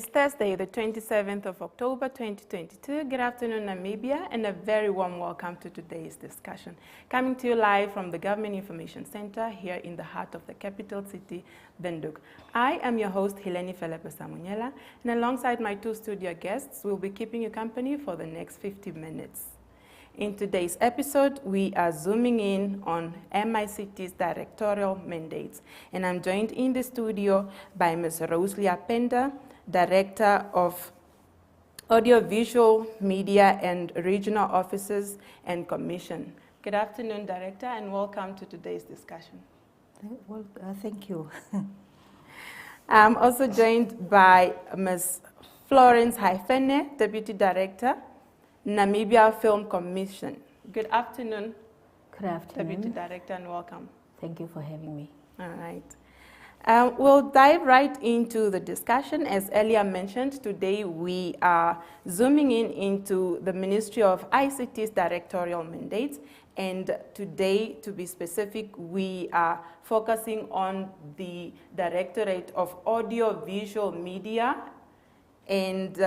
It's Thursday, the 27th of October, 2022. Good afternoon, Namibia, and a very warm welcome to today's discussion. Coming to you live from the Government Information Center here in the heart of the capital city, Windhoek. I am your host, Heleni Felepe-Samunyela, and alongside my two studio guests, we'll be keeping you company for the next 50 minutes. In today's episode, we are zooming in on MICT's directorial mandates, and I'm joined in the studio by Ms. Rosalia Penda, Director of Audiovisual Media and Regional Offices and Commission. Good afternoon, Director, and welcome to today's discussion. Well, thank you. I'm also joined by Ms. Florence Haifene, Deputy Director, Namibia Film Commission. Good afternoon. Good afternoon. Deputy Director, and welcome. Thank you for having me. All right. We'll dive right into the discussion. As earlier mentioned, today we are zooming in into the Ministry of ICT's directorial mandates. And today, to be specific, we are focusing on the Directorate of Audiovisual Media and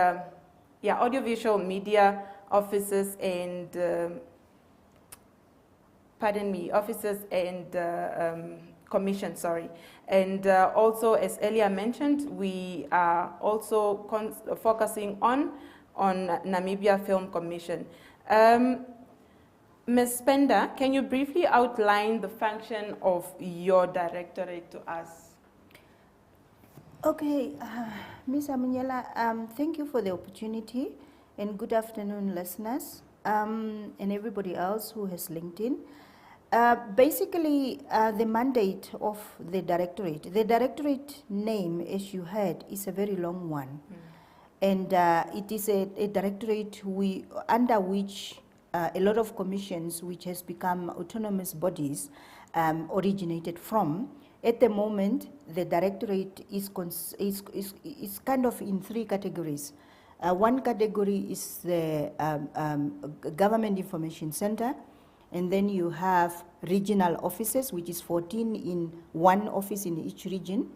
Audiovisual Media Offices and Offices and Commission, sorry. And also, as earlier mentioned, we are also focusing on Namibia Film Commission. Ms. Penda, can you briefly outline the function of your directorate to us? Okay, Ms. Samunyela, thank you for the opportunity, and good afternoon, listeners, and everybody else who has linked in. Basically, the mandate of the directorate name, as you heard, is a very long one. And it is a directorate under which a lot of commissions, which has become autonomous bodies, originated from. At the moment, the directorate is kind of in three categories. One category is the Government Information Center, and then you have regional offices, which is 14 in one office in each region.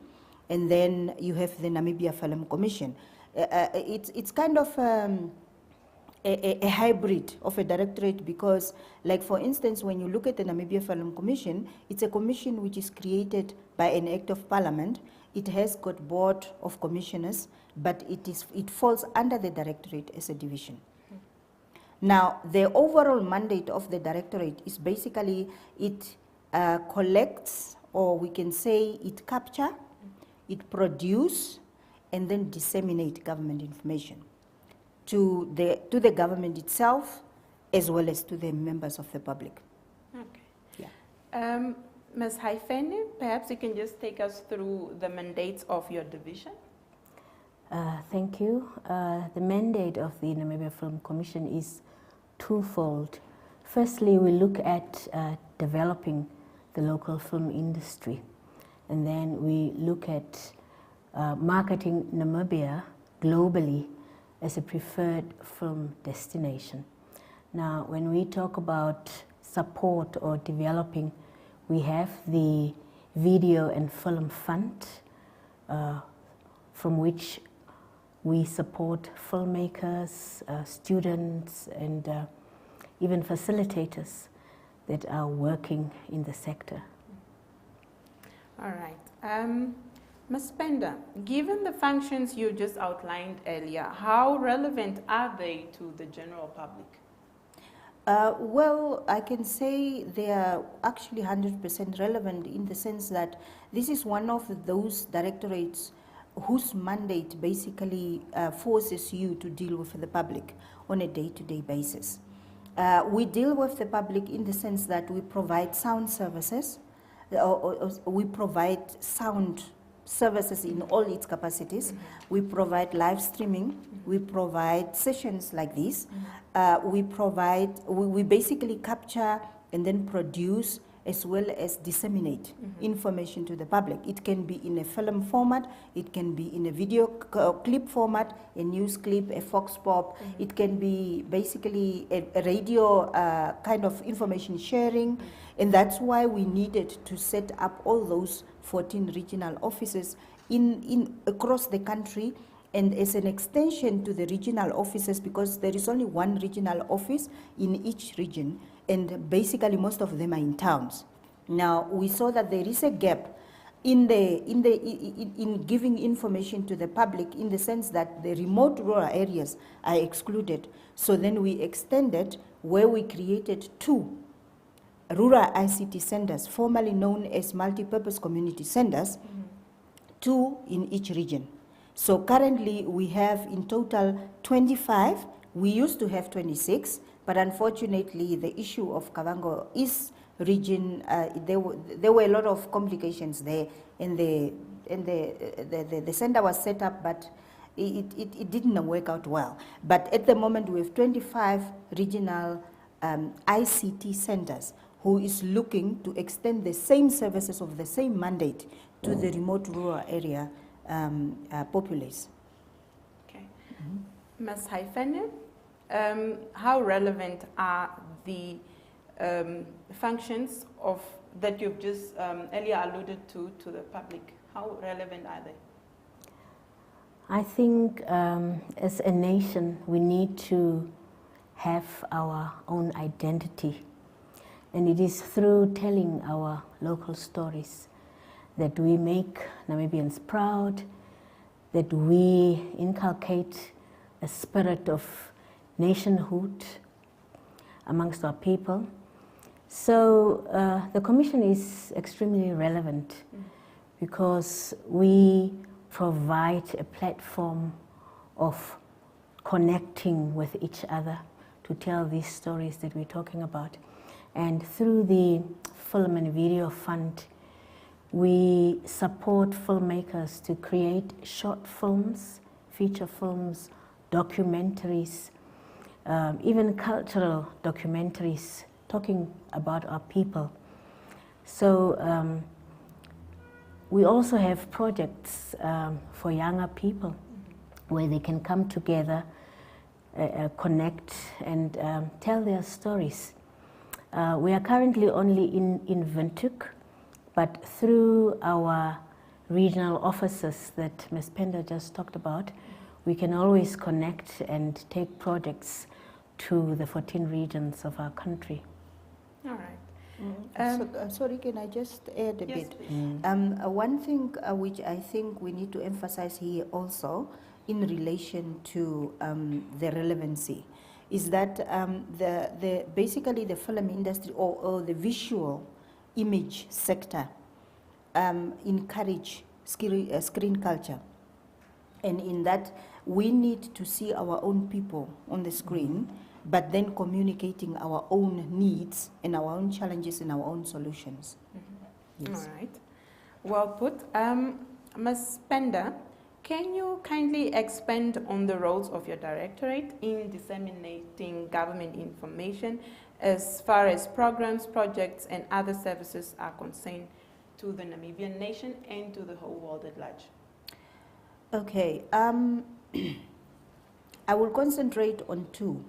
And then you have the Namibia Film Commission. It's kind of a hybrid of a directorate because, like for instance, when you look at the Namibia Film Commission, it's a commission which is created by an act of parliament. It has got board of commissioners, but it falls under the directorate as a division. Now, the overall mandate of the directorate is basically it collects, or we can say it capture, it produce, and then disseminate government information to the government itself, as well as to the members of the public. Okay. Yeah. Ms. Haifene, perhaps you can just take us through the mandates of your division. Thank you. The mandate of the Namibia Film Commission is twofold. Firstly, we look at developing the local film industry, and then we look at marketing Namibia globally as a preferred film destination. Now, when we talk about support or developing, we have the Video and Film Fund, from which we support filmmakers, students, and even facilitators that are working in the sector. All right. Ms. Penda, given the functions you just outlined earlier, how relevant are they to the general public? Well, I can say they are actually 100% relevant in the sense that this is one of those directorates whose mandate basically forces you to deal with the public on a day-to-day basis. We deal with the public in the sense that we provide sound services, we provide sound services in all its capacities. We provide live streaming, we provide sessions like this, we basically capture and then produce as well as disseminate information to the public. It can be in a film format, it can be in a video clip format, a news clip, a Fox Pop, it can be basically a radio kind of information sharing, and that's why we needed to set up all those 14 regional offices in across the country and as an extension to the regional offices, because there is only one regional office in each region, and basically most of them are in towns. Now, we saw that there is a gap in giving information to the public, in the sense that the remote rural areas are excluded. So then we extended, where we created 2 rural ICT centers, formerly known as multi-purpose community centers, 2 in each region. So currently we have in total 25. We used to have 26, but unfortunately the issue of Kavango is region, there were a lot of complications there, and the center was set up, but it didn't work out well. But at the moment we have 25 regional ICT centers who is looking to extend the same services of the same mandate to the remote rural area populace. Okay. Ms. Haifene, how relevant are the functions of that you've just earlier alluded to the public? How relevant are they? I think as a nation we need to have our own identity, and it is through telling our local stories that we make Namibians proud, that we inculcate a spirit of nationhood amongst our people. So the Commission is extremely relevant because we provide a platform of connecting with each other to tell these stories that we're talking about. And through the Film and Video Fund, we support filmmakers to create short films, feature films, documentaries, even cultural documentaries talking about our people. So we also have projects for younger people where they can come together, connect, and tell their stories. We are currently only in Windhoek, but through our regional offices that Ms. Penda just talked about, we can always connect and take projects to the 14 regions of our country. All right. Sorry, can I just add a Yes, bit? please. One thing which I think we need to emphasize here also in relation to the relevancy is that basically the film industry or the visual image sector encourage screen culture, and in that we need to see our own people on the screen, but then communicating our own needs and our own challenges and our own solutions. Yes. All right. Well put. Ms. Penda, can you kindly expand on the roles of your directorate in disseminating government information as far as programs, projects, and other services are concerned to the Namibian nation and to the whole world at large? Okay. I will concentrate on 2.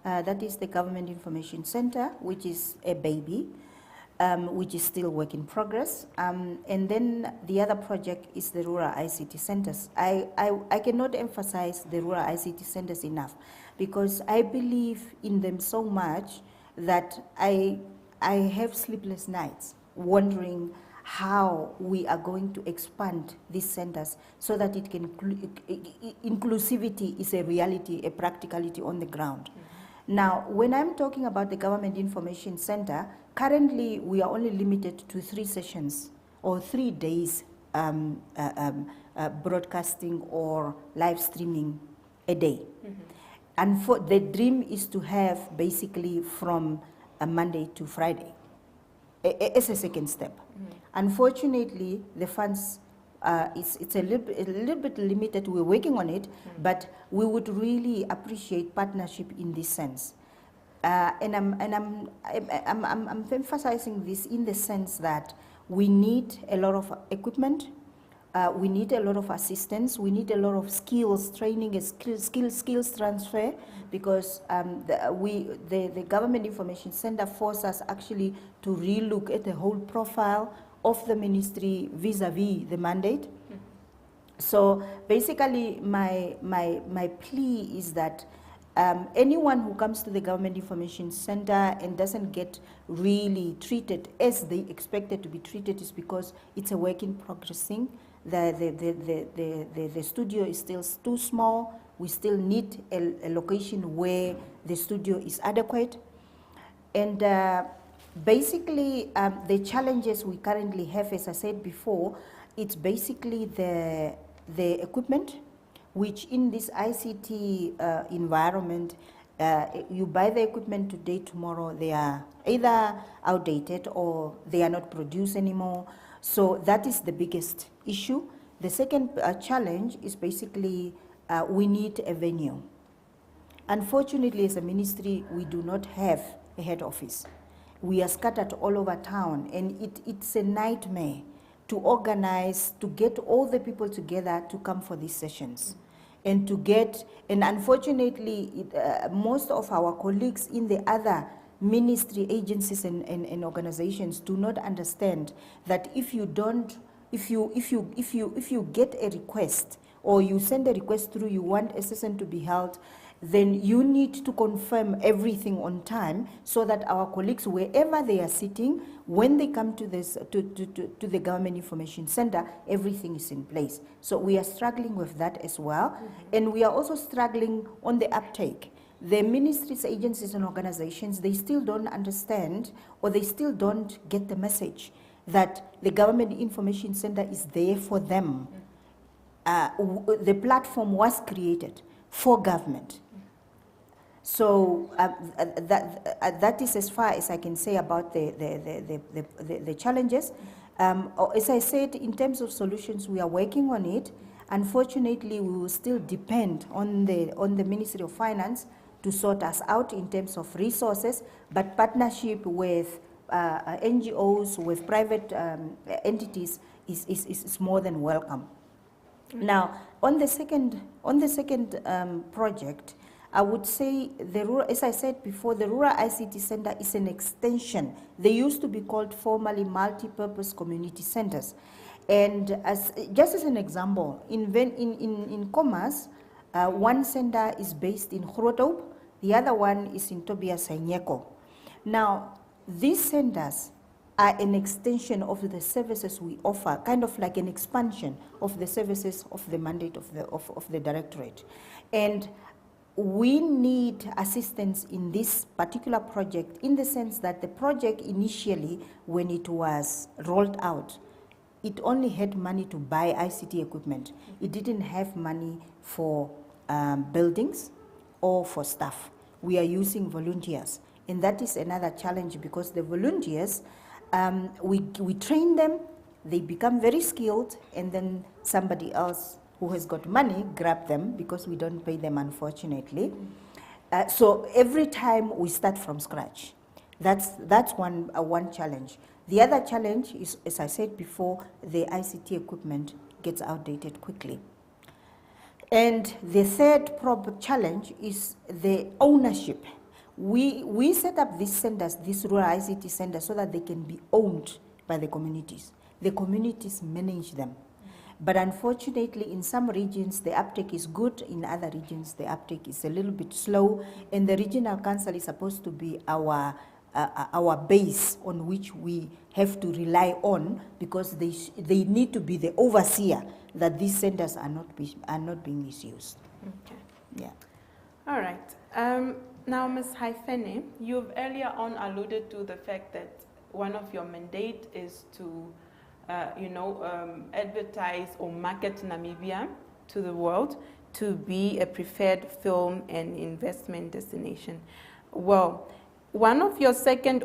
That is the Government Information Center, which is a baby, which is still work in progress. And then the other project is the Rural ICT Centers. I cannot emphasize the Rural ICT Centers enough because I believe in them so much that I have sleepless nights wondering how we are going to expand these centers so that it can inclusivity is a reality, a practicality on the ground. Now, when I'm talking about the Government Information Center, currently we are only limited to 3 sessions or 3 days broadcasting or live streaming a day. And for the dream is to have basically from a Monday to Friday as a second step. Unfortunately, the funds it's a little bit limited. We're working on it, but we would really appreciate partnership in this sense. And I'm emphasizing this in the sense that we need a lot of equipment, we need a lot of assistance, we need a lot of skills training, skills transfer, because the Government Information Center forces us actually to relook at the whole profile of the ministry vis-a-vis the mandate. So basically, my plea is that anyone who comes to the Government Information Center and doesn't get really treated as they expected to be treated is because it's a work in progress thing. The studio is still too small. We still need a location where the studio is adequate. And basically, the challenges we currently have, as I said before, it's basically the equipment, which in this ICT environment, you buy the equipment today, tomorrow they are either outdated or they are not produced anymore. So that is the biggest issue. The second challenge is basically we need a venue. Unfortunately, as a ministry, we do not have a head office. We are scattered all over town, and it's a nightmare to organize, to get all the people together to come for these sessions. And unfortunately, most of our colleagues in the other ministry agencies and organizations do not understand that if you get a request or you send a request through, you want a session to be held, then you need to confirm everything on time so that our colleagues, wherever they are sitting, when they come to the Government Information Center, everything is in place. So we are struggling with that as well. Mm-hmm. And we are also struggling on the uptake. The ministries, agencies, and organizations, they still don't understand, or they still don't get the message that the Government Information Center is there for them. The platform was created for government. So that is as far as I can say about the challenges. As I said, in terms of solutions, we are working on it. Unfortunately, we will still depend on the Ministry of Finance to sort us out in terms of resources, but partnership with NGOs, with private entities is more than welcome. Mm-hmm. Now, on the second project, I would say, as I said before, the Rural ICT Center is an extension. They used to be called formerly multi-purpose community centers. And just as an example, in Commerce, one center is based in Grootoop, the other one is in Tobias Nyeko. Now, these centers are an extension of the services we offer, kind of like an expansion of the services of the mandate of the Directorate. And we need assistance in this particular project in the sense that the project initially, when it was rolled out, it only had money to buy ICT equipment. It didn't have money for buildings or for staff. We are using volunteers. And that is another challenge because the volunteers, we train them, they become very skilled, and then somebody else who has got money grab them because we don't pay them, unfortunately. So every time we start from scratch. That's one challenge. The other challenge is, as I said before, the ICT equipment gets outdated quickly. And the third challenge is the ownership. We set up these centers, these rural ICT centers, so that they can be owned by the communities. The communities manage them. But unfortunately, in some regions, the uptake is good. In other regions, the uptake is a little bit slow. And the regional council is supposed to be our base on which we have to rely on, because they need to be the overseer that these centers are not being misused. Okay. Yeah. All right. Now, Ms. Haifene, you've earlier on alluded to the fact that one of your mandate is to advertise or market Namibia to the world to be a preferred film and investment destination. Well, your second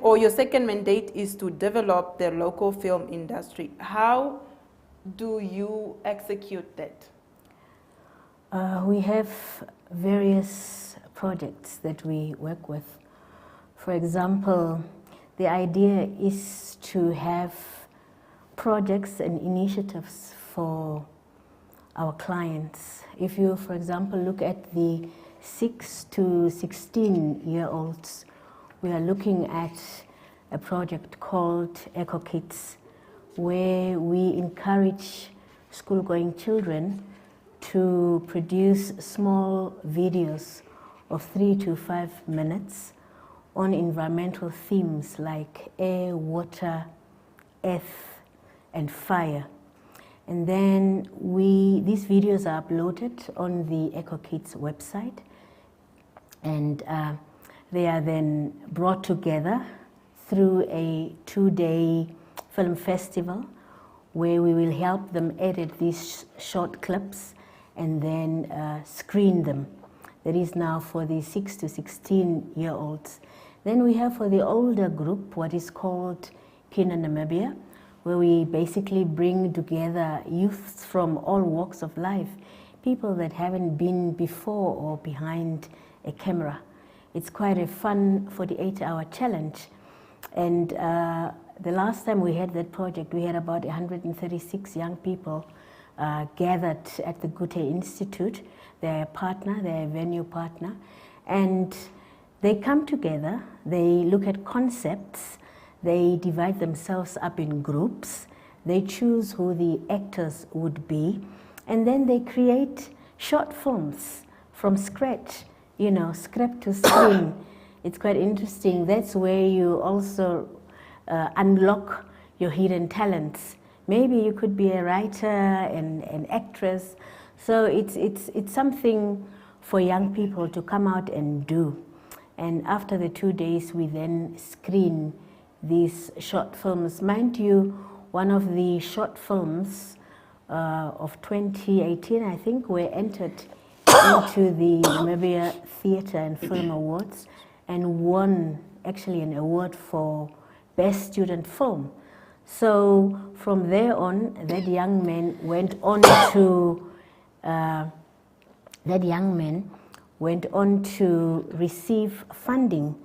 mandate is to develop the local film industry. How do you execute that? We have various projects that we work with. For example, the idea is to have projects and initiatives for our clients. If you, for example, look at the 6 to 16-year-olds, we are looking at a project called Eco Kids, where we encourage school-going children to produce small videos of 3 to 5 minutes on environmental themes like air, water, earth, and fire. And then these videos are uploaded on the EcoKids website, and they are then brought together through a 2-day film festival where we will help them edit these short clips and then screen them. That is now for the 6 to 16-year-olds. Then we have for the older group what is called Kina Namibia, where we basically bring together youths from all walks of life, people that haven't been before or behind a camera. It's quite a fun 48-hour challenge. And the last time we had that project, we had about 136 young people gathered at the Goethe Institute. They're a partner, they're a venue partner. And they come together, they look at concepts, they divide themselves up in groups, they choose who the actors would be, and then they create short films from scratch, you know, scrap to screen. It's quite interesting. That's where you also unlock your hidden talents. Maybe you could be a writer and an actress. So it's something for young people to come out and do. And after the 2 days, we then screen these short films. Mind you, one of the short films of 2018, I think, were entered into the Namibia Theatre and Film Awards and won actually an award for Best Student Film. So from there on, that young man went on to receive funding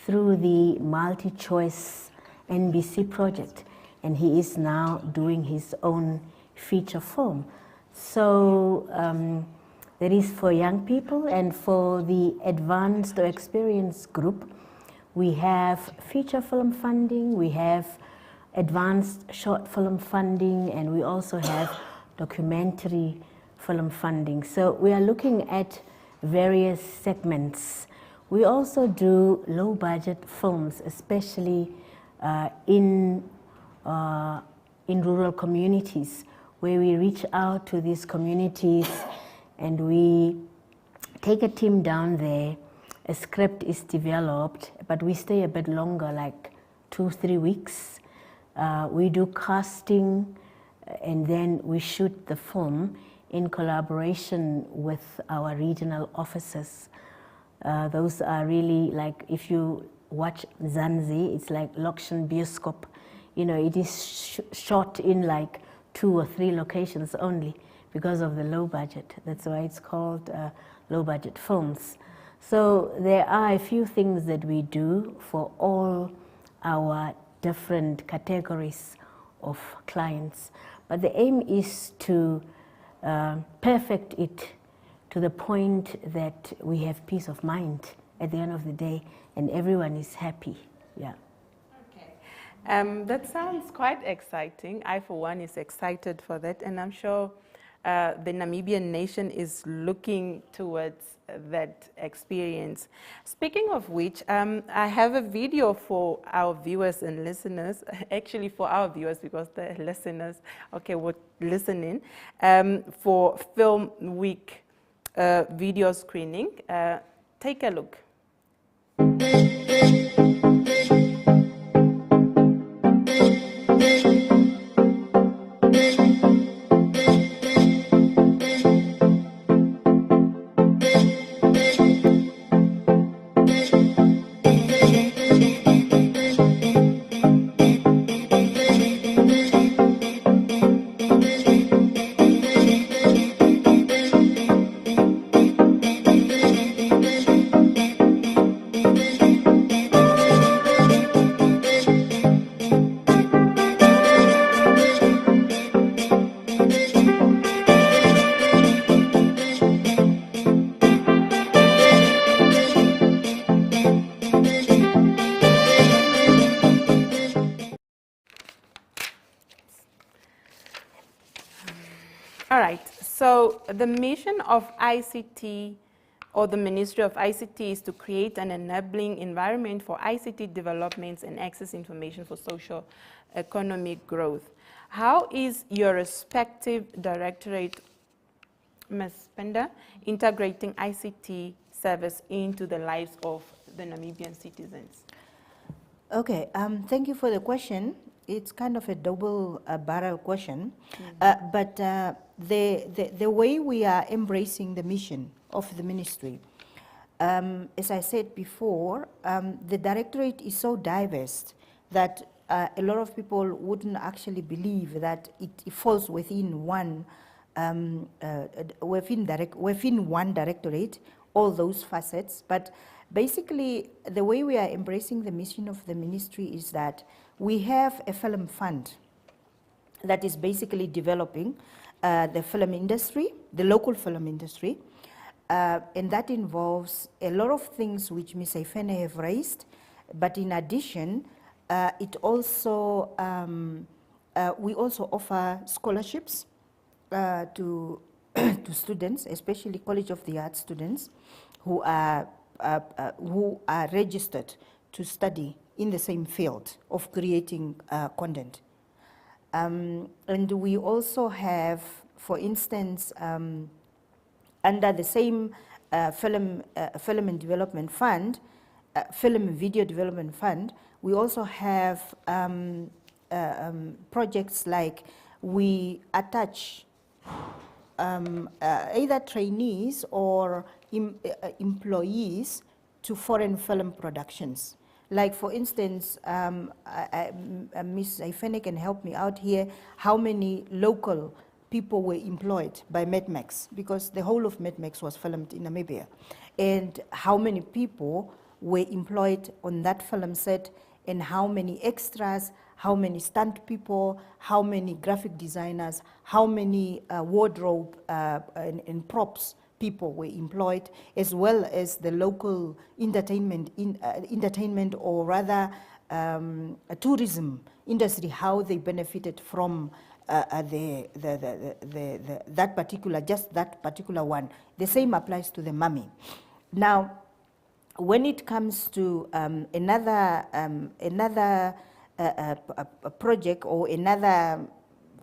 through the multi-choice NBC project, and he is now doing his own feature film. So that is for young people, and for the advanced or experienced group, we have feature film funding, we have advanced short film funding, and we also have documentary film funding. So we are looking at various segments. We also do low-budget films, especially in rural communities, where we reach out to these communities and we take a team down there. A script is developed, but we stay a bit longer, like 2-3 weeks. We do casting, and then we shoot the film in collaboration with our regional officers. Those are really like, if you watch Zanzi, it's like Lokshan Bioskop. You know, it is shot in like 2 or 3 locations only because of the low budget. That's why it's called low budget films. So there are a few things that we do for all our different categories of clients. But the aim is to perfect it to the point that we have peace of mind at the end of the day and everyone is happy. Yeah. Okay. That sounds quite exciting. I, for one, is excited for that, and I'm sure the Namibian nation is looking towards that experience. Speaking of which, I have a video for our viewers and listeners, actually for our viewers because the listeners, okay, would listen in, for Film Week video screening. Take a look. So the mission of ICT or the Ministry of ICT is to create an enabling environment for ICT developments and access information for social economic growth. How is your respective directorate, Ms. Penda, integrating ICT service into the lives of the Namibian citizens? Okay, thank you for the question. It's kind of a double barrel question, but the way we are embracing the mission of the ministry, as I said before, the directorate is so diverse that a lot of people wouldn't actually believe that it falls within one within one directorate, all those facets. But basically, the way we are embracing the mission of the ministry is that we have a film fund that is basically developing the film industry, the local film industry, and that involves a lot of things which Ms. Aifene have raised, but in addition, it also, we also offer scholarships to students, especially College of the Arts students, who are registered to study in the same field of creating content. And we also have, for instance, under the same film and development fund, film and video development fund, we also have projects like we attach either trainees or employees to foreign film productions. Like, for instance, Ms. Aifene can help me out here, how many local people were employed by Mict, because the whole of Mict was filmed in Namibia, and how many people were employed on that film set, and how many extras, how many stunt people, how many graphic designers, how many wardrobe and props people were employed, as well as the local entertainment, entertainment or rather tourism industry, how they benefited from that particular, just that particular one. The same applies to the mummy. Now, when it comes to another project or another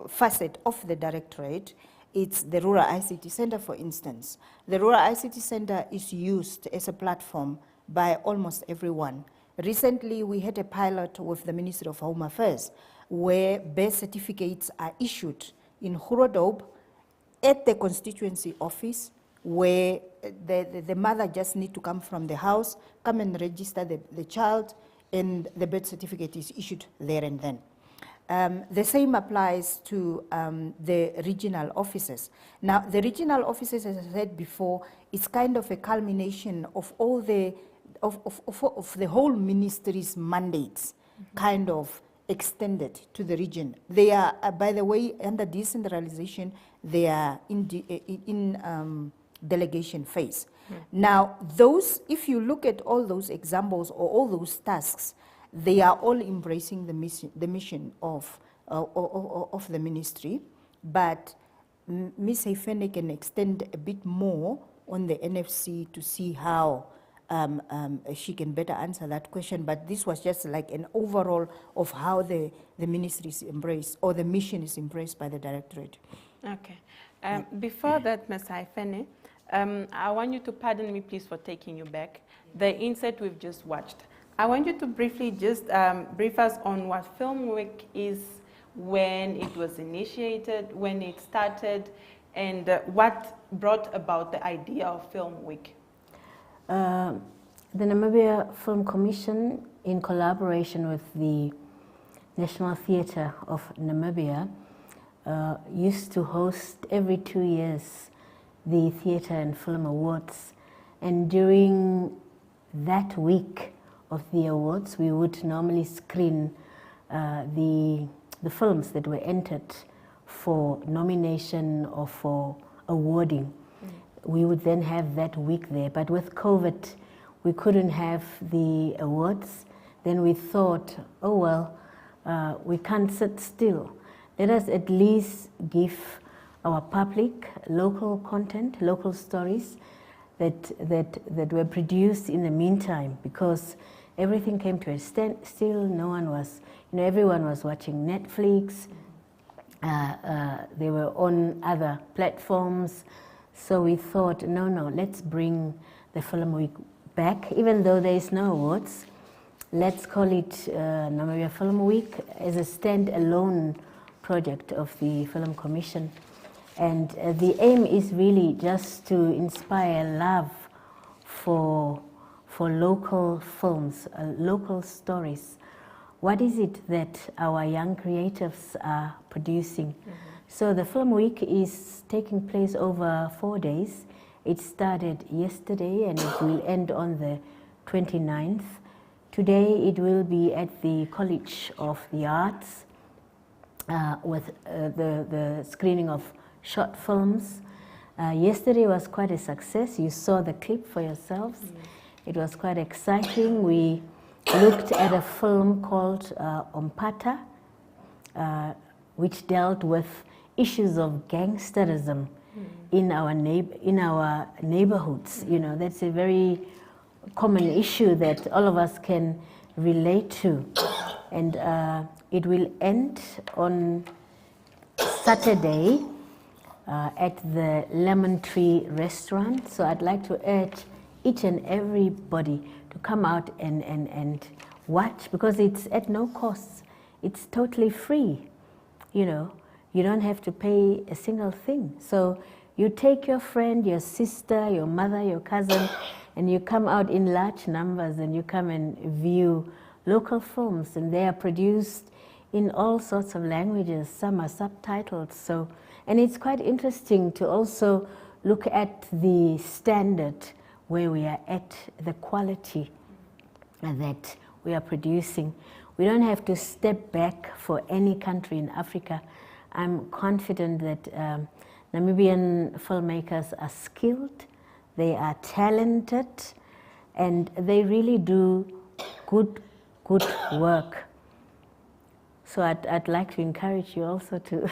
facet of the directorate, it's the Rural ICT Center, for instance. The Rural ICT Center is used as a platform by almost everyone. Recently, we had a pilot with the Ministry of Home Affairs where birth certificates are issued in Hurodope at the constituency office, where the mother just need to come from the house, come and register the child, and the birth certificate is issued there and then. The same applies to the regional offices. Now, the regional offices, as I said before, is kind of a culmination of all the of the whole ministry's mandates, kind of extended to the region. They are, by the way, under decentralization, they are in delegation phase. Now, those, if you look at all those examples or all those tasks, they are all embracing the mission of the ministry, but Ms. Aifene can extend a bit more on the NFC to see how she can better answer that question. But this was just like an overall of how the ministry is embraced, or the mission is embraced by the directorate. Okay. Before that, Ms. Aifene, I want you to pardon me, please, for taking you back. The insert we've just watched. I want you to briefly just brief us on what Film Week is, when it was initiated, when it started, and what brought about the idea of Film Week. The Namibia Film Commission, in collaboration with the National Theatre of Namibia, used to host every 2 years the Theatre and Film Awards, and during that week of the awards, we would normally screen the films that were entered for nomination or for awarding. We would then have that week there, but with COVID, we couldn't have the awards. Then we thought, oh well, we can't sit still. Let us at least give our public local content, local stories that were produced in the meantime, because everything came to a standstill. No one was, everyone was watching Netflix. They were on other platforms. So we thought, no, let's bring the Film Week back, even though there is no awards. Let's call it Namibia Film Week as a standalone project of the Film Commission. And the aim is really just to inspire love for local films, local stories. What is it that our young creatives are producing? Mm-hmm. So the Film Week is taking place over 4 days. It started yesterday and it will end on the 29th. Today it will be at the College of the Arts with the screening of short films. Yesterday was quite a success. You saw the clip for yourselves. It was quite exciting. We looked at a film called Ompata, which dealt with issues of gangsterism in our neighborhoods. That's a very common issue that all of us can relate to. And it will end on Saturday at the Lemon Tree restaurant. So I'd like to urge each and everybody to come out and watch, because it's at no cost. It's totally free. You don't have to pay a single thing. So you take your friend, your sister, your mother, your cousin, and you come out in large numbers and you come and view local films, and they are produced in all sorts of languages. Some are subtitled. So, and it's quite interesting to also look at the standard where we are at, the quality that we are producing. We don't have to step back for any country in Africa. I'm confident that Namibian filmmakers are skilled, they are talented, and they really do good work. So I'd like to encourage you also to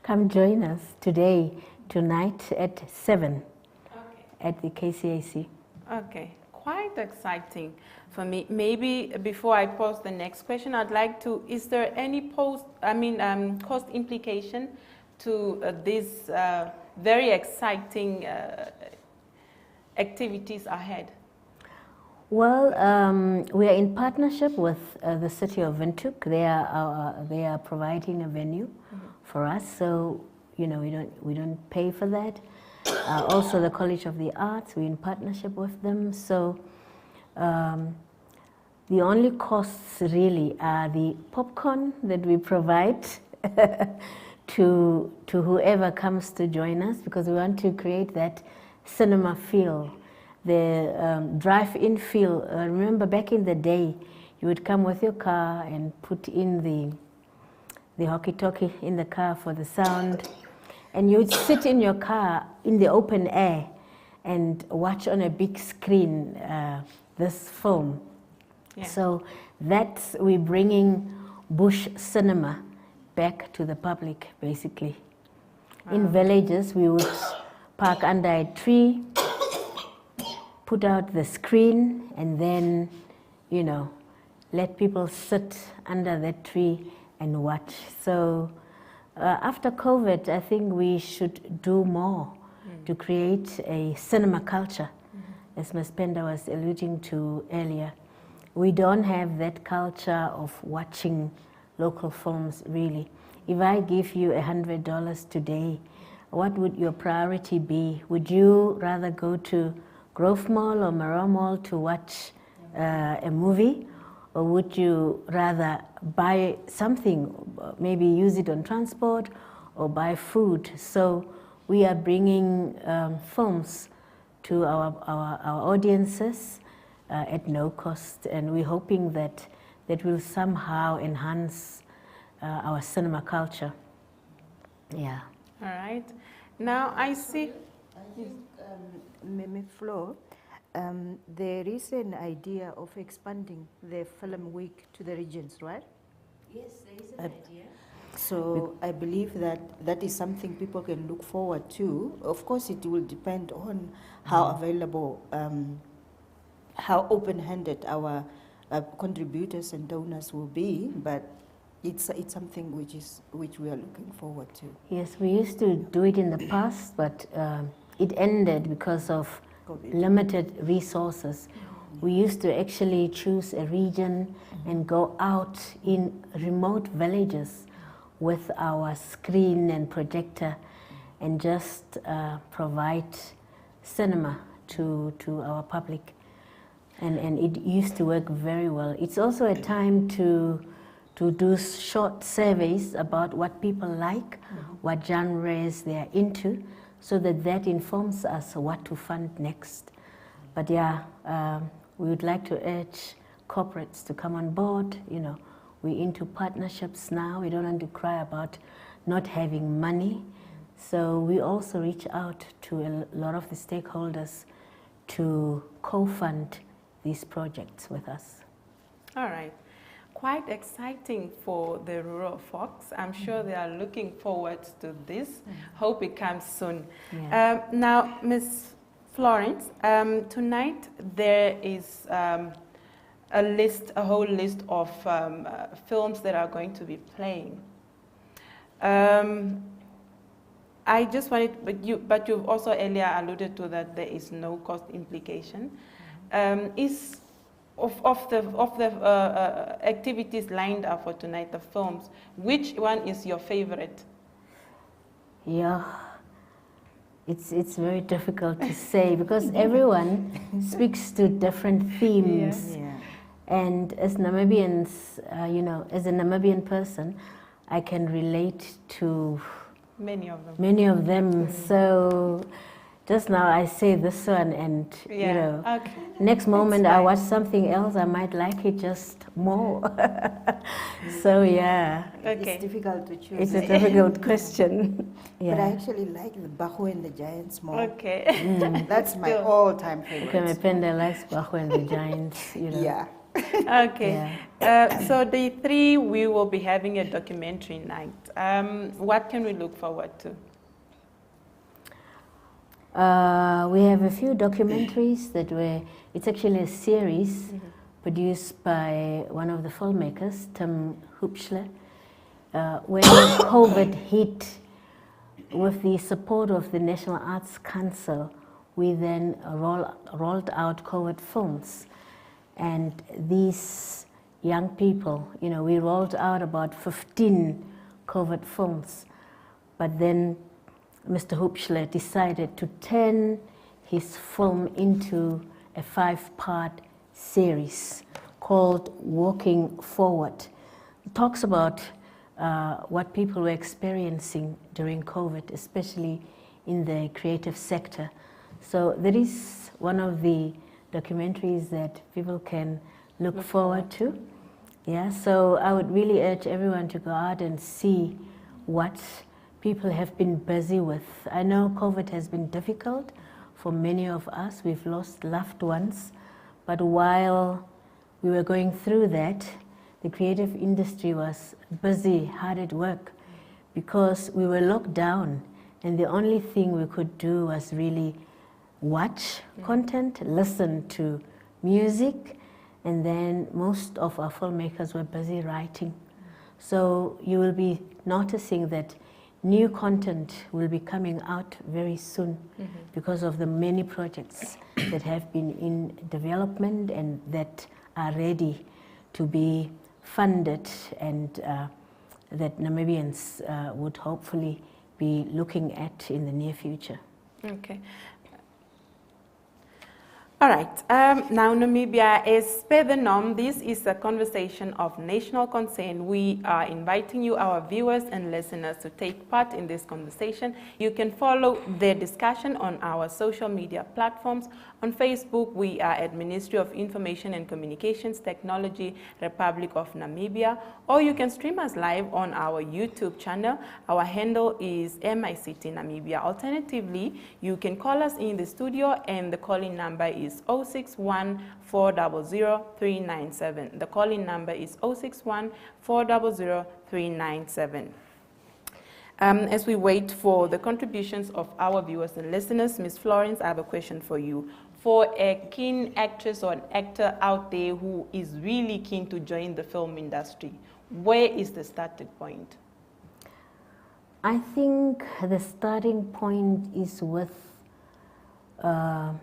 come join us today, tonight at 7 at the KCAC. Okay, quite exciting for me. Maybe before I pose the next question, I'd like to, is there any cost implication to these very exciting activities ahead? Well, we are in partnership with the city of Windhoek. They are providing a venue for us, so we don't pay for that. Also, the College of the Arts, we're in partnership with them. So the only costs really are the popcorn that we provide to whoever comes to join us, because we want to create that cinema feel. The drive-in feel. Remember back in the day, you would come with your car and put in the hockey-talkie in the car for the sound, and you would sit in your car in the open air and watch on a big screen this film. Yeah. So we're bringing bush cinema back to the public, basically. Wow. In villages, we would park under a tree, put out the screen, and then, let people sit under that tree and watch. So after COVID, I think we should do more to create a cinema culture, as Ms. Penda was alluding to earlier. We don't have that culture of watching local films, really. If I give you $100 today, what would your priority be? Would you rather go to Grove Mall or Mara Mall to watch a movie? Or would you rather buy something, maybe use it on transport or buy food? So we are bringing films to our audiences at no cost, and we're hoping that will somehow enhance our cinema culture. Yeah. All right. Now I see. Flo, there is an idea of expanding the Film Week to the regions, right? Yes, there is an idea. So I believe that that is something people can look forward to. Of course, it will depend on how available, how open-handed our contributors and donors will be, but it's something which we are looking forward to. Yes, we used to do it in the past, but it ended because of COVID. limited resources. We used to actually choose a region and go out in remote villages with our screen and projector and just provide cinema to our public. And it used to work very well. It's also a time to do short surveys about what people like, what genres they are into, so that informs us what to fund next. But yeah, we would like to urge corporates to come on board. You know, we're into partnerships now. We don't want to cry about not having money. So we also reach out to a lot of the stakeholders to co-fund these projects with us. All right. Quite exciting for the rural folks. I'm sure they are looking forward to this. Hope it comes soon. Yeah. Now, Ms. Florence, tonight there is a whole list of films that are going to be playing. I just wanted, but you've also earlier alluded to that there is no cost implication. Of the activities lined up for tonight, the films, which one is your favorite? Yeah, it's very difficult to say because everyone speaks to different themes. Yeah. And as Namibians, you know, as a Namibian person, I can relate to Many of them. many of them. So just now I say this one, and you know, okay. next moment That's I fine. watch something else, I might like it just more. So yeah, Okay. It's difficult to choose. it's a difficult question. But I Yeah. actually like the Bahu and the Giants more. Okay. That's my Still. all-time Okay, my favorite. penda likes Bajo and the Giants, you know. Yeah. Okay. So the three, we will be having a documentary night. What can we look forward to? We have a few documentaries it's actually a series produced by one of the filmmakers, Tim Hoopschler. When COVID hit, with the support of the National Arts Council, we then rolled out COVID films. And these young people, you know, we rolled out about 15 COVID films. But then Mr. Hoopschler decided to turn his film into a 5-part series called Walking Forward. It talks about what people were experiencing during COVID, especially in the creative sector. So that is one of the documentaries that people can look forward to. Yeah, so I would really urge everyone to go out and see what people have been busy with. I know COVID has been difficult for many of us. We've lost loved ones. But while we were going through that, the creative industry was busy, hard at work, because we were locked down. And the only thing we could do was really watch content, listen to music, and then most of our filmmakers were busy writing. So you will be noticing that new content will be coming out very soon because of the many projects that have been in development and that are ready to be funded, and that Namibians would hopefully be looking at in the near future. Okay. All right. Now, Namibia is per the norm. This is a conversation of national concern. We are inviting you, our viewers and listeners, to take part in this conversation. You can follow the discussion on our social media platforms. On Facebook, we are at Ministry of Information and Communications Technology, Republic of Namibia, or you can stream us live on our YouTube channel. Our handle is MICT Namibia. Alternatively, you can call us in the studio, and the calling number is 061 400 397. The calling number is 061 400 397. As we wait for the contributions of our viewers and listeners, Ms. Florence, I have a question for you. For a keen actress or an actor out there who is really keen to join the film industry, where is the starting point? I think the starting point is with Kino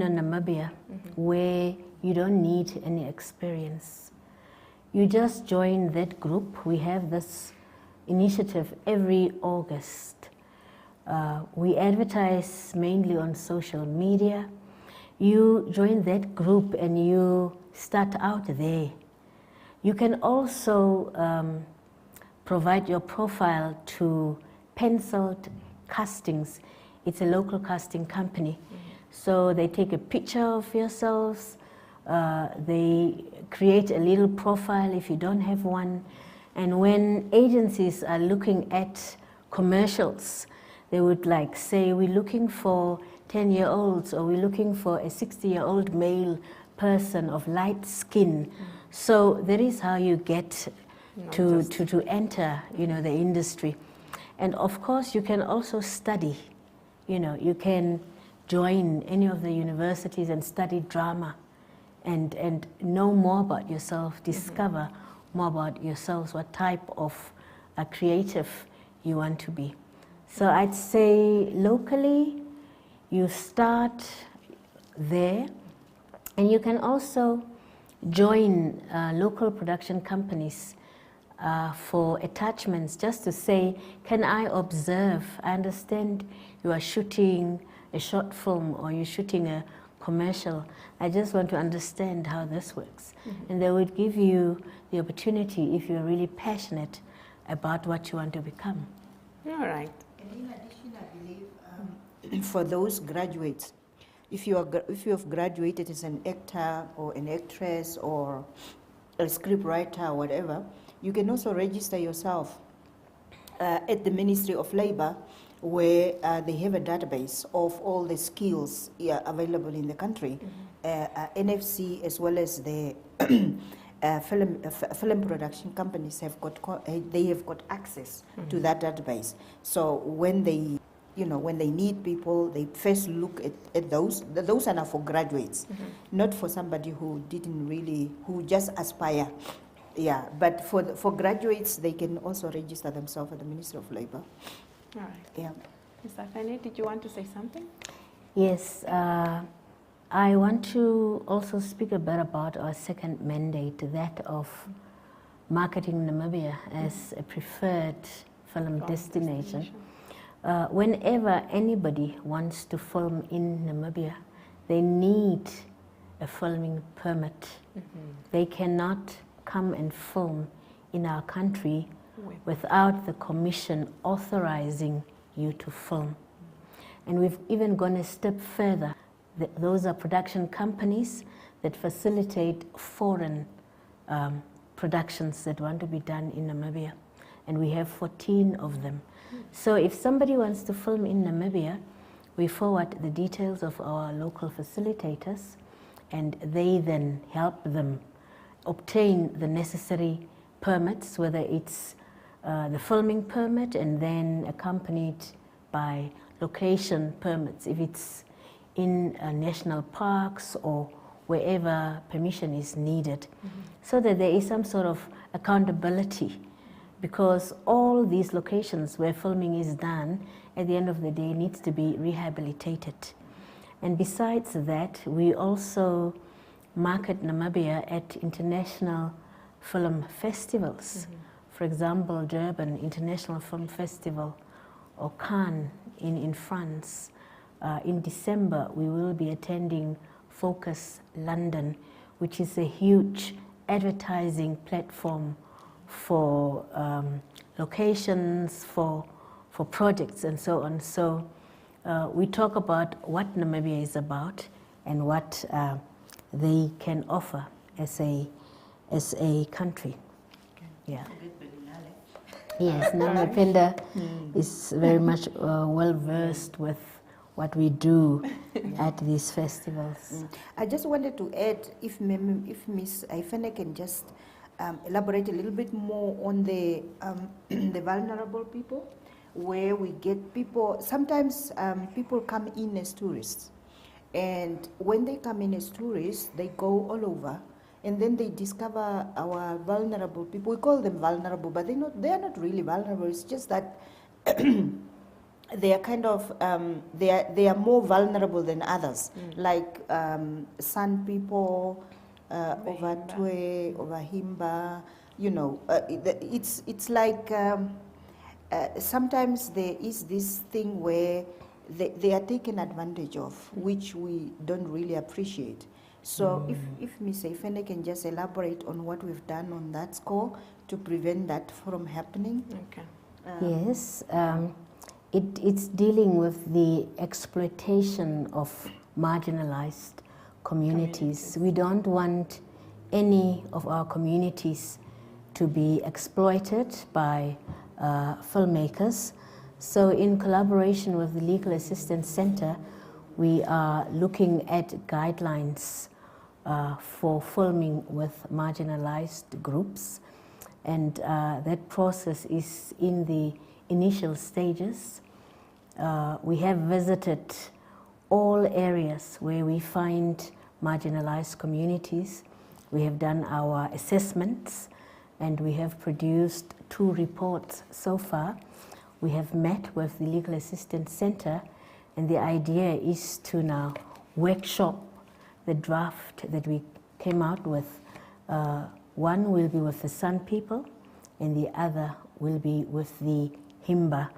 Namibia, where you don't need any experience. You just join that group. We have this initiative every August. We advertise mainly on social media. You join that group and you start out there. You can also provide your profile to Penciled Castings. It's a local casting company. So they take a picture of yourselves, they create a little profile if you don't have one, and when agencies are looking at commercials, they would like say, we're looking for 10-year-olds, or we're looking for a 60-year-old male person of light skin. So that is how you get to enter, you know, the industry. And of course, you can also study. You know, you can join any of the universities and study drama, and know more about yourself, discover more about yourselves, what type of a creative you want to be. So I'd say locally, you start there, and you can also join local production companies for attachments, just to say, can I observe? I understand you are shooting a short film or you're shooting a commercial. I just want to understand how this works. And they would give you the opportunity if you're really passionate about what you want to become. All right. And in addition, I believe for those graduates, if you have graduated as an actor or an actress or a script writer or whatever, you can also register yourself at the Ministry of Labor, where they have a database of all the skills available in the country. NFC as well as the film production companies have got access to that database. So when they need people, they first look at those. Those are now for graduates, not for somebody who who just aspire. Yeah, but for graduates, they can also register themselves at the Ministry of Labor. All right. Yeah. Mr. Fene, did you want to say something? Yes, I want to also speak a bit about our second mandate, that of marketing Namibia as a preferred film destination. Whenever anybody wants to film in Namibia, they need a filming permit. They cannot come and film in our country without the commission authorizing you to film. And we've even gone a step further. Those are production companies that facilitate foreign productions that want to be done in Namibia. And we have 14 of them. So if somebody wants to film in Namibia, we forward the details of our local facilitators, and they then help them obtain the necessary permits, whether it's the filming permit and then accompanied by location permits, if it's in national parks or wherever permission is needed, so that there is some sort of accountability, because all these locations where filming is done, at the end of the day, needs to be rehabilitated. And besides that, we also market Namibia at international film festivals. For example, Durban International Film Festival, or Cannes in France. In December, we will be attending Focus London, which is a huge advertising platform for locations, for projects, and so on. So we talk about what Namibia is about and what they can offer as a country. Yeah. Yes, Namipenda is very much well versed with what we do at these festivals. I just wanted to add, if Ms. Ifene can just elaborate a little bit more on the the vulnerable people, where we get people, sometimes people come in as tourists. And when they come in as tourists, they go all over. And then they discover our vulnerable people. We call them vulnerable, but they are not really vulnerable. It's just that they are kind of, they are more vulnerable than others. Like San people, over Twe, over Himba, you know, it's like sometimes there is this thing where they are taken advantage of, which we don't really appreciate. So if Ms. Ifene can just elaborate on what we've done on that score to prevent that from happening. Okay. Yes, it's dealing with the exploitation of marginalized communities. We don't want any of our communities to be exploited by filmmakers. So in collaboration with the Legal Assistance Center, we are looking at guidelines for filming with marginalized groups. And that process is in the initial stages. We have visited all areas where we find marginalized communities. We have done our assessments and we have produced 2 reports so far. We have met with the Legal Assistance Center, and the idea is to now workshop the draft that we came out with. One will be with the San people and the other will be with the Himba.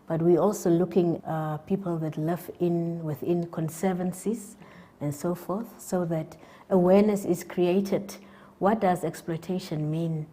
But we're also looking at people that live within conservancies and so forth, so that awareness is created. What does exploitation mean?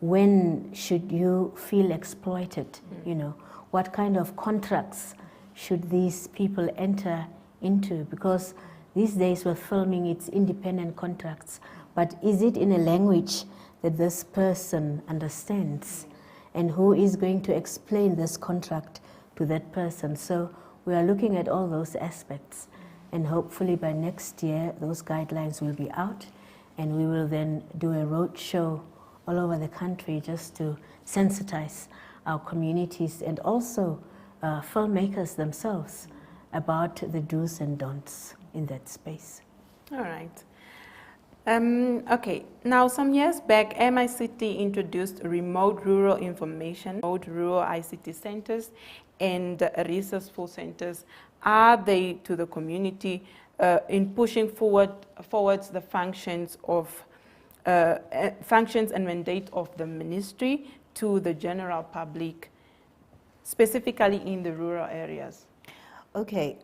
When should you feel exploited? You know, what kind of contracts should these people enter into? Because these days with filming, it's independent contracts. But is it in a language that this person understands? And who is going to explain this contract to that person? So we are looking at all those aspects. And hopefully by next year, those guidelines will be out. And we will then do a road show all over the country just to sensitize our communities and also filmmakers themselves about the do's and don'ts in that space. All right. Okay, now some years back, MICT introduced remote rural information, remote rural ICT centers and resourceful centers. Are they to the community in pushing forwards the functions and mandate of the ministry to the general public, specifically in the rural areas? Okay,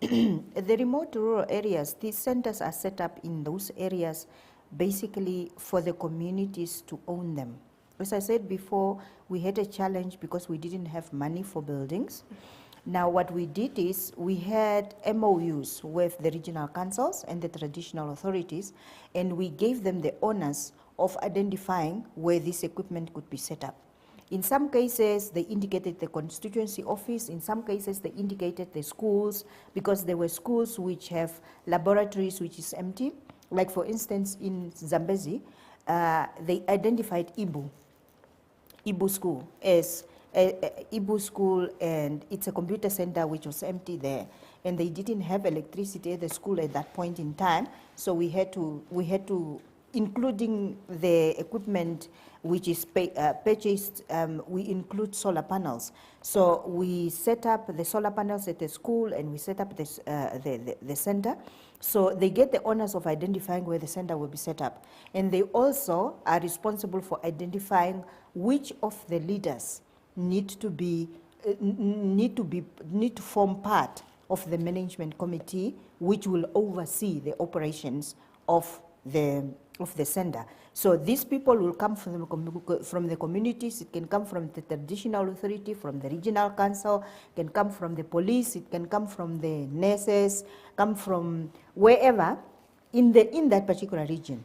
the remote rural areas, these centers are set up in those areas basically for the communities to own them. As I said before, we had a challenge because we didn't have money for buildings. Now what we did is we had MOUs with the regional councils and the traditional authorities, and we gave them the honors of identifying where this equipment could be set up. In some cases, they indicated the constituency office. In some cases, they indicated the schools, because there were schools which have laboratories which is empty. Like for instance, in Zambezi, they identified Ibu school as Ibu school, and it's a computer center which was empty there. And they didn't have electricity at the school at that point in time, so we had to, including the equipment which is purchased, we include solar panels. So we set up the solar panels at the school and we set up this, the center. So they get the honors of identifying where the center will be set up. And they also are responsible for identifying which of the leaders need to form part of the management committee, which will oversee the operations of the center. So these people will come from the communities. It can come from the traditional authority, from the regional council, it can come from the police, it can come from the nurses, come from wherever in that particular region.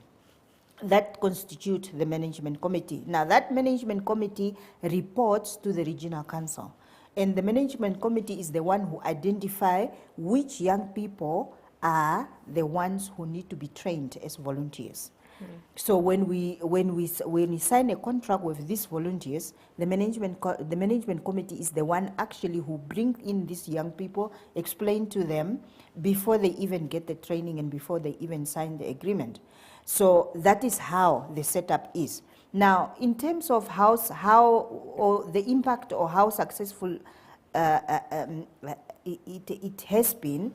That constitute the management committee. Now that management committee reports to the regional council, and the management committee is the one who identify which young people are the ones who need to be trained as volunteers. So when we sign a contract with these volunteers, the management committee is the one actually who bring in these young people, explain to them before they even get the training and before they even sign the agreement. So that is how the setup is. Now, in terms of how or the impact or how successful it has been,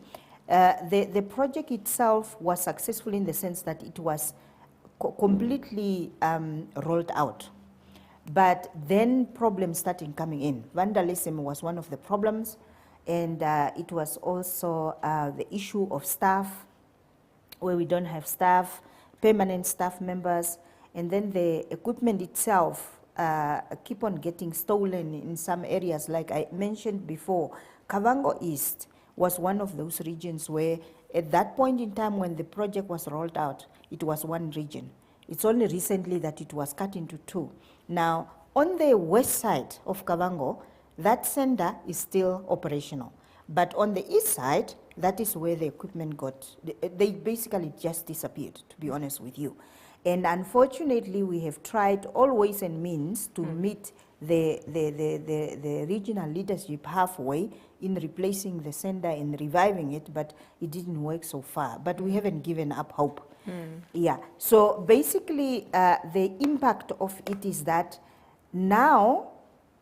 the project itself was successful in the sense that it was completely rolled out. But then problems started coming in. Vandalism was one of the problems, and it was also the issue of staff, where we don't have staff, permanent staff members, and then the equipment itself keep on getting stolen in some areas. Like I mentioned before, Kavango East was one of those regions where at that point in time when the project was rolled out, it was one region. It's only recently that it was cut into two. Now, on the west side of Kavango, that center is still operational. But on the east side, that is where the equipment they basically just disappeared, to be honest with you. And unfortunately, we have tried all ways and means to meet the regional leadership halfway in replacing the center and reviving it, but it didn't work so far. But we haven't given up hope. Yeah. So basically, the impact of it is that now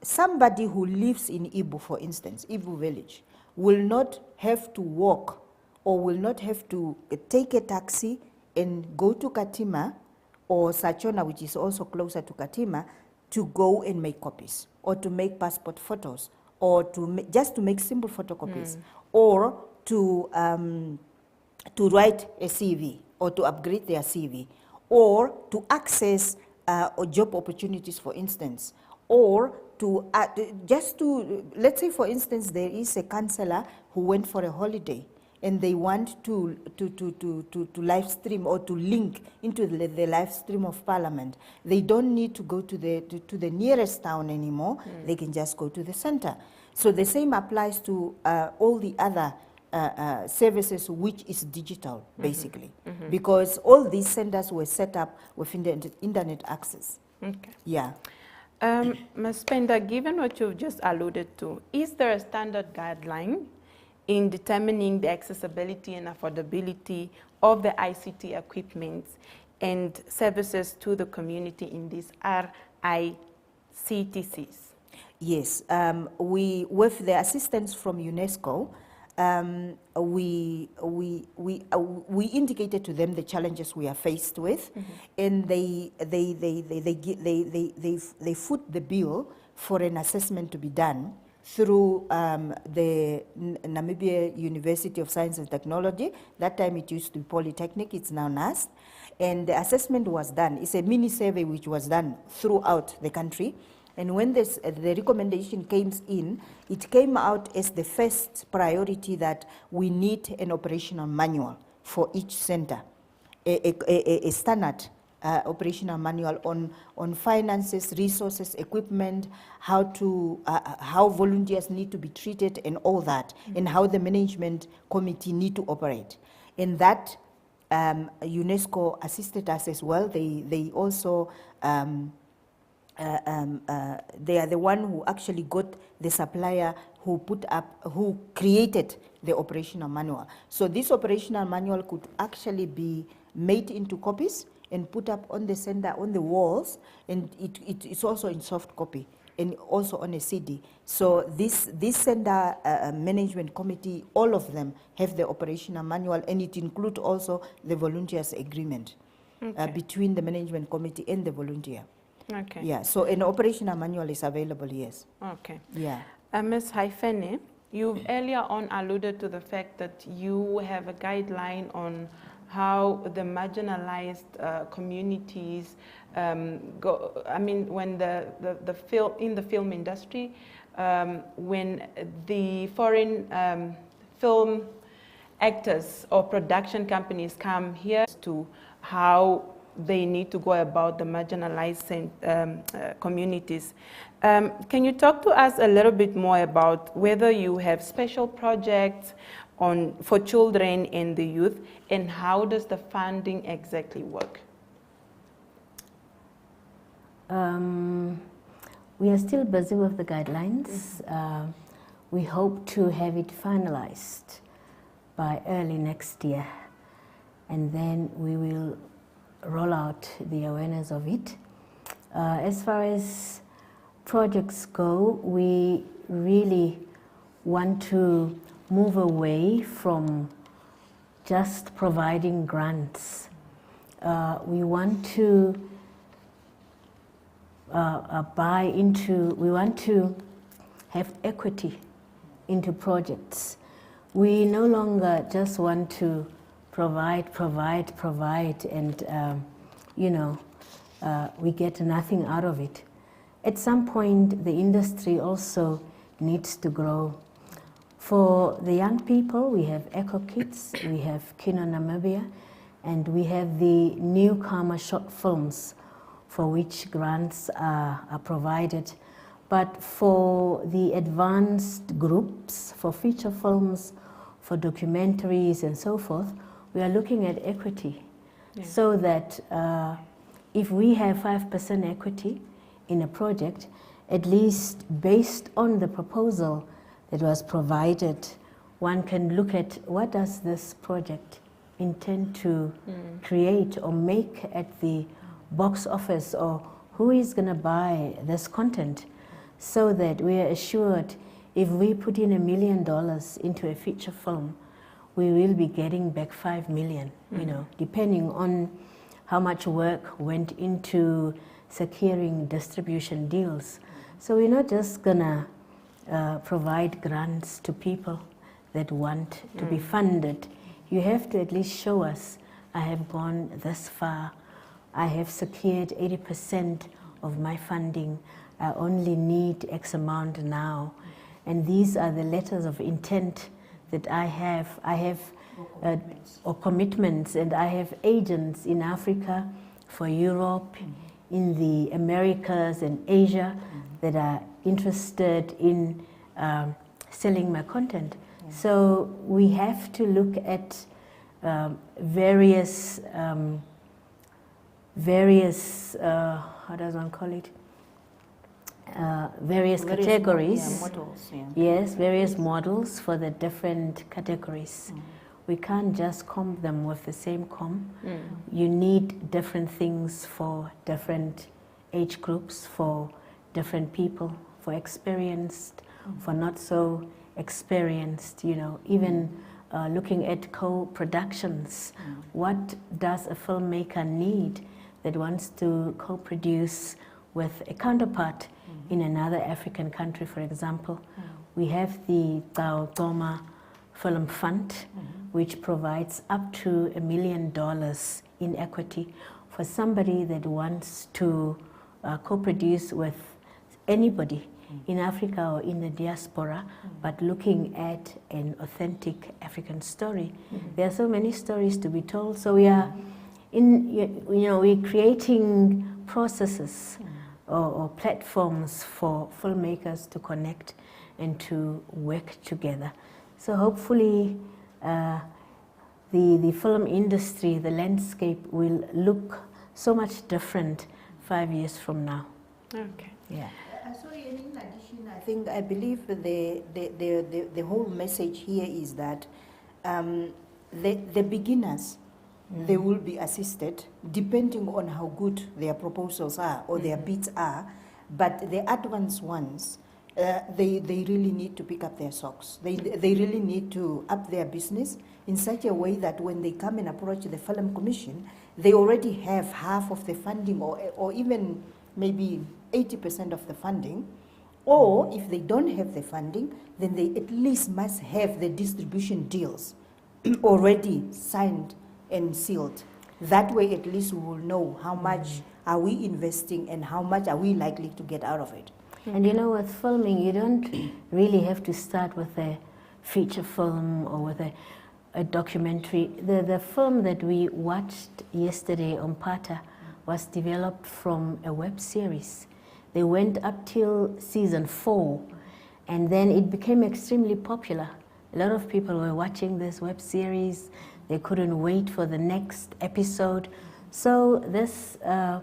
somebody who lives in Ibu, for instance, Ibu village, will not have to walk or will not have to take a taxi and go to Katima or Sachona, which is also closer to Katima, to go and make copies or to make passport photos or just to make simple photocopies or to write a CV or to upgrade their CV or to access job opportunities, for instance, or to let's say, for instance, there is a councillor who went for a holiday and they want to live stream or to link into the live stream of Parliament. They don't need to go to the nearest town anymore. They can just go to the center. So the same applies to all the other services, which is digital, basically, because all these centers were set up with internet access. Okay. Yeah. Ms. Penda, given what you've just alluded to, is there a standard guideline in determining the accessibility and affordability of the ICT equipment and services to the community in these RICTCs? Yes, we, with the assistance from UNESCO, we indicated to them the challenges we are faced with, and they foot the bill for an assessment to be done through the Namibia University of Science and Technology. That time it used to be Polytechnic, it's now NAST. And the assessment was done. It's a mini survey which was done throughout the country. And when the recommendation came in, it came out as the first priority that we need an operational manual for each center, a standard operational manual on finances, resources, equipment, how volunteers need to be treated and all that, and how the management committee need to operate. And that UNESCO assisted us as well. They also they are the one who actually got the supplier who created the operational manual. So this operational manual could actually be made into copies and put up on the center, on the walls, and it's also in soft copy and also on a CD. So this center management committee, all of them have the operational manual, and it includes also the volunteers agreement between the management committee and the volunteer. Okay. Yeah, so an operational manual is available, yes. Okay. Yeah. Ms. Haifene, you've earlier on alluded to the fact that you have a guideline on how the marginalized communities go. I mean, when the film in the film industry, when the foreign film actors or production companies come here, to how they need to go about the marginalized communities. Can you talk to us a little bit more about whether you have special projects for children and the youth, and how does the funding exactly work? We are still busy with the guidelines. We hope to have it finalized by early next year, and then we will roll out the awareness of it. As far as projects go, we really want to move away from just providing grants. We want to we want to have equity into projects. We no longer just want to provide, and we get nothing out of it. At some point, the industry also needs to grow. For the young people, we have Eco Kids, we have Kino Namibia, and we have the newcomer short films for which grants are provided. But for the advanced groups, for feature films, for documentaries and so forth, we are looking at equity. Yeah. So that if we have 5% equity in a project, at least based on the proposal that was provided, one can look at what does this project intend to create or make at the box office, or who is going to buy this content, so that we are assured if we put in $1 million into a feature film, we will be getting back 5 million, depending on how much work went into securing distribution deals. So we're not just gonna provide grants to people that want to be funded. You have to at least show us, I have gone this far, I have secured 80% of my funding, I only need X amount now. And these are the letters of intent that I have. Or commitments, and I have agents in Africa, for Europe, in the Americas and Asia that are interested in selling my content. So we have to look at various, how does one call it? Various categories. Models, Yes, various models for the different categories. We can't just comb them with the same comb. You need different things for different age groups, for different people, for experienced, for not so experienced, even looking at co-productions. What does a filmmaker need that wants to co-produce with a counterpart in another African country, for example? We have the Toma Film Fund, which provides up to $1 million in equity for somebody that wants to co-produce with anybody in Africa or in the diaspora, but looking at an authentic African story. There are so many stories to be told, so we are we're creating processes or platforms for filmmakers to connect and to work together. So hopefully the film industry, the landscape will look so much different 5 years from now. Okay. Yeah. Sorry, and in addition, I believe the whole message here is that the beginners, they will be assisted depending on how good their proposals are or their bids are, but the advanced ones, they really need to pick up their socks. They really need to up their business in such a way that when they come and approach the Film Commission, they already have half of the funding or even maybe 80% of the funding. Or if they don't have the funding, then they at least must have the distribution deals already signed and sealed. That way at least we will know how much are we investing and how much are we likely to get out of it. And with filming, you don't really have to start with a feature film or with a documentary. The film that we watched yesterday on Pata was developed from a web series. They went up till season 4, and then it became extremely popular. A lot of people were watching this web series. They couldn't wait for the next episode. So this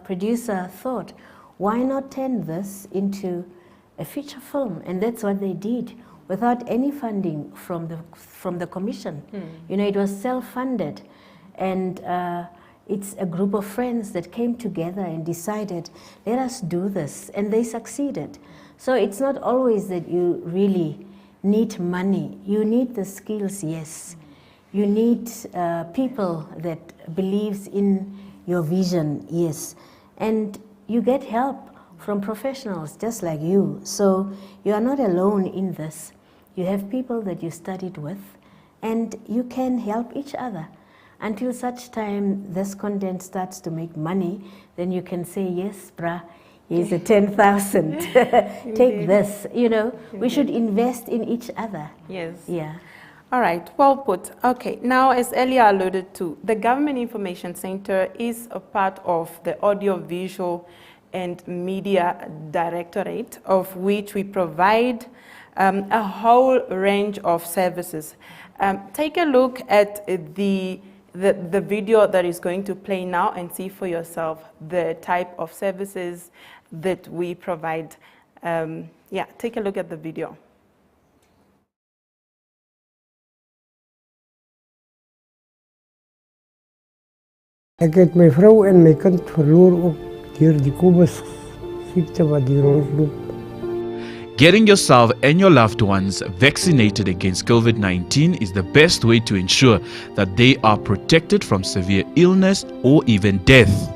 producer thought, why not turn this into a feature film? And that's what they did, without any funding from the commission. You know, it was self-funded, and it's a group of friends that came together and decided, let us do this, and they succeeded. So it's not always that you really need money. You need the skills, yes. You need people that believes in your vision, yes. And you get help from professionals just like you. So you are not alone in this. You have people that you studied with, and you can help each other. Until such time this content starts to make money, then you can say, yes, brah, here's a 10,000. Take this, you know. We should invest in each other. Yes. Yeah. All right, well put. Okay, now as earlier alluded to, the Government Information Center is a part of the Audiovisual and Media Directorate, of which we provide a whole range of services. Take a look at the video that is going to play now and see for yourself the type of services that we provide. Yeah, take a look at the video. Ik heb mijn vrouw en mijn kind verloren ook door die Kubus-ziekte wat die rondloopt. Getting yourself and your loved ones vaccinated against COVID-19 is the best way to ensure that they are protected from severe illness or even death.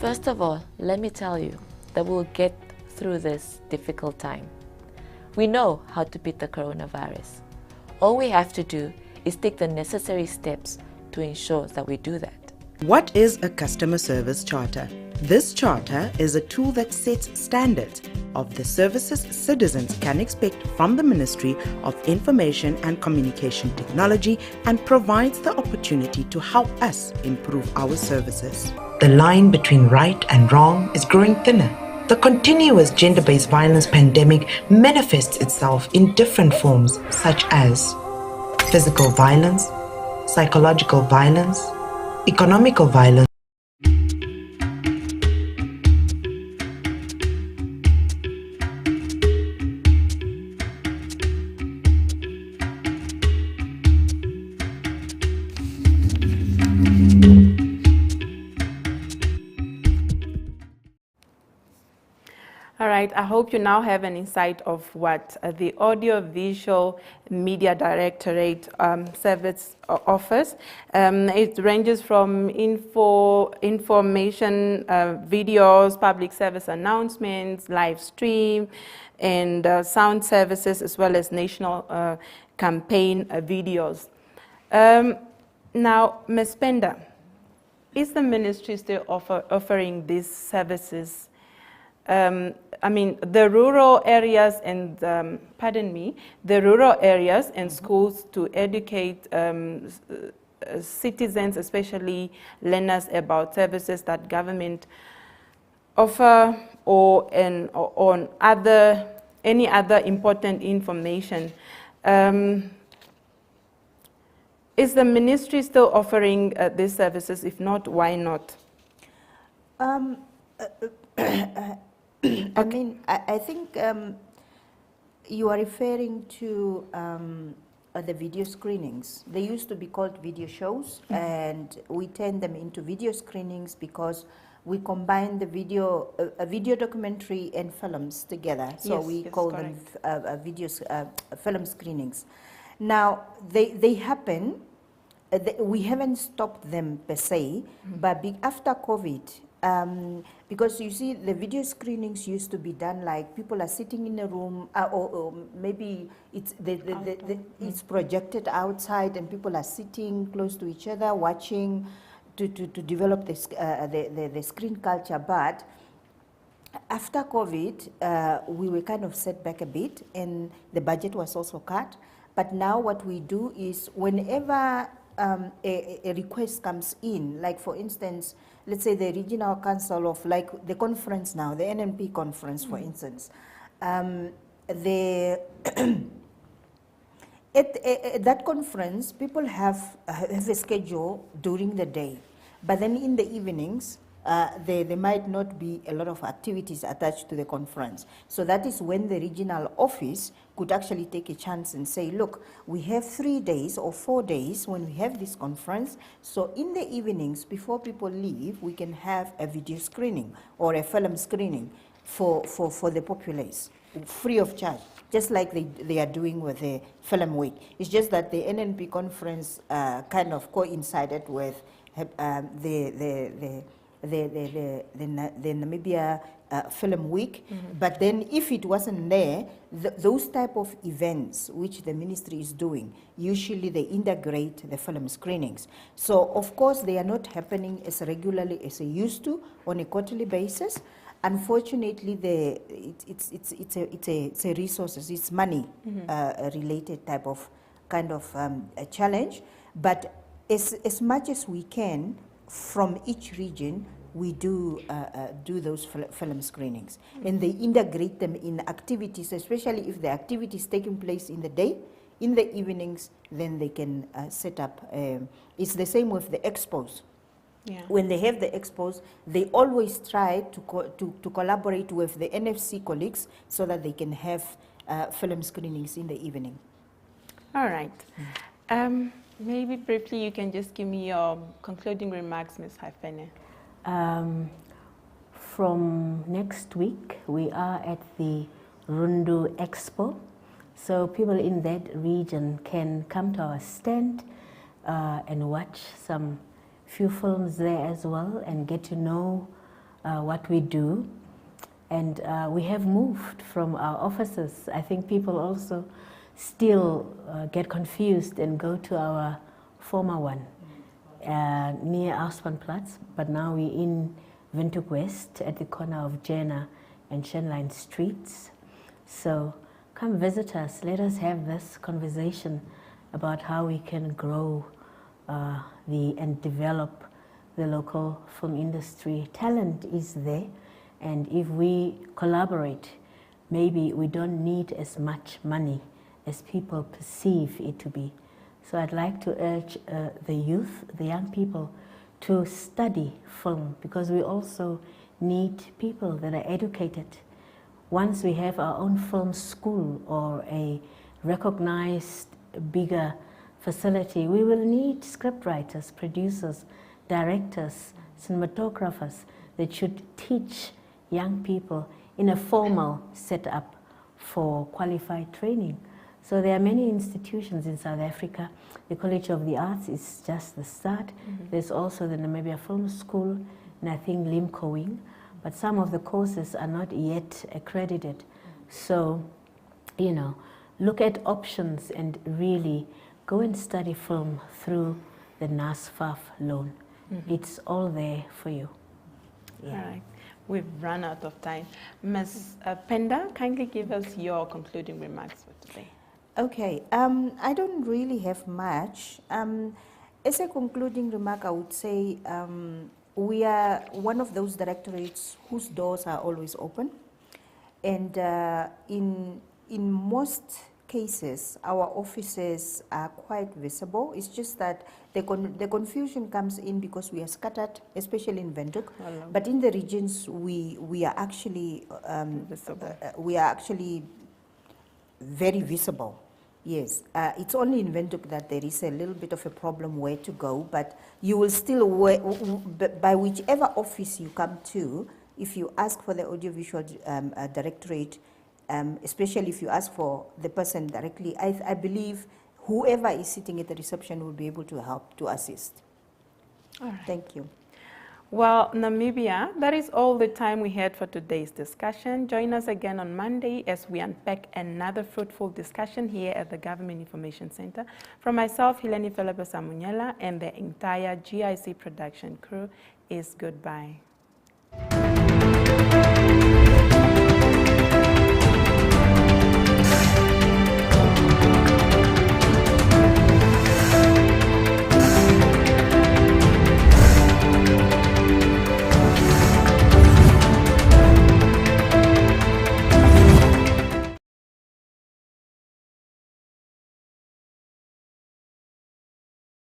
First of all, let me tell you that we'll get through this difficult time. We know how to beat the coronavirus. All we have to do is take the necessary steps to ensure that we do that. What is a customer service charter? This charter is a tool that sets standards of the services citizens can expect from the Ministry of Information and Communication Technology and provides the opportunity to help us improve our services. The line between right and wrong is growing thinner. The continuous gender-based violence pandemic manifests itself in different forms, such as physical violence, psychological violence, economical violence. All right, I hope you now have an insight of what the Audiovisual Media Directorate service offers. It ranges from information, videos, public service announcements, live stream, and sound services, as well as national campaign videos. Now, Ms. Penda, is the ministry still offering these services? I mean, the rural areas and, the rural areas and schools to educate citizens, especially learners, about services that government offer, or on any other important information. Is the ministry still offering these services? If not, why not? I mean, I think you are referring to the video screenings. They used to be called video shows, and we turned them into video screenings because we combine the video documentary and films together. So yes, we yes, call correct. them film screenings. Now, they happen. We haven't stopped them per se, but after COVID, because you see, the video screenings used to be done like people are sitting in a room, or maybe it's it's projected outside, and people are sitting close to each other, watching to develop this, the screen culture. But after COVID, we were kind of set back a bit, and the budget was also cut. But now what we do is whenever a request comes in, like for instance, let's say the regional council of, like the conference now, the NNP conference, for instance, At that conference, people have a schedule during the day, but then in the evenings, there might not be a lot of activities attached to the conference. So that is when the regional office could actually take a chance and say, look, we have 3 days or 4 days when we have this conference. So in the evenings, before people leave, we can have a video screening or a film screening for the populace, free of charge, just like they are doing with the Film Week. It's just that the NNP conference kind of coincided with the Namibia Film Week, but then if it wasn't there, those type of events which the ministry is doing, usually they integrate the film screenings. So of course they are not happening as regularly as they used to on a quarterly basis. Unfortunately, it's a resources, it's money related type of kind of a challenge, but as much as we can from each region, we do those film screenings, and they integrate them in activities, especially if the activity is taking place in the day. In the evenings, then they can set up. It's the same with the expos. Yeah. When they have the expos, they always try to collaborate with the NFC colleagues so that they can have film screenings in the evening. All right. Maybe briefly you can just give me your concluding remarks, Ms. Haifene. From next week, we are at the Rundu Expo. So people in that region can come to our stand and watch some few films there as well and get to know what we do. And we have moved from our offices. I think people also still get confused and go to our former one near Auspanplatz, but now we're in Windhoek West at the corner of Jenna and Shenline Streets. So come visit us. Let us have this conversation about how we can grow and develop the local film industry. Talent is there, and if we collaborate, maybe we don't need as much money as people perceive it to be. So I'd like to urge the youth, the young people, to study film, because we also need people that are educated. Once we have our own film school or a recognized bigger facility, we will need scriptwriters, producers, directors, cinematographers that should teach young people in a formal setup for qualified training. So there are many institutions in South Africa. The College of the Arts is just the start. There's also the Namibia Film School, and I think Limcoing, but some of the courses are not yet accredited. So, you know, look at options and really go and study film through the NASFAF loan. It's all there for you. Yeah. All right. We've run out of time. Ms. Penda, kindly give us your concluding remarks for today. Okay, I don't really have much. As a concluding remark, I would say we are one of those directorates whose doors are always open. And in most cases, our offices are quite visible. It's just that the confusion comes in because we are scattered, especially in Windhoek. But in the regions, we are actually very visible. Yes, it's only in Windhoek that there is a little bit of a problem where to go, but you will still, by whichever office you come to, if you ask for the audiovisual directorate, especially if you ask for the person directly, I believe whoever is sitting at the reception will be able to help, to assist. All right. Thank you. Well, Namibia, that is all the time we had for today's discussion. Join us again on Monday as we unpack another fruitful discussion here at the Government Information Center. From myself, Hileni Felipe Samunyela, and the entire GIC production crew is goodbye.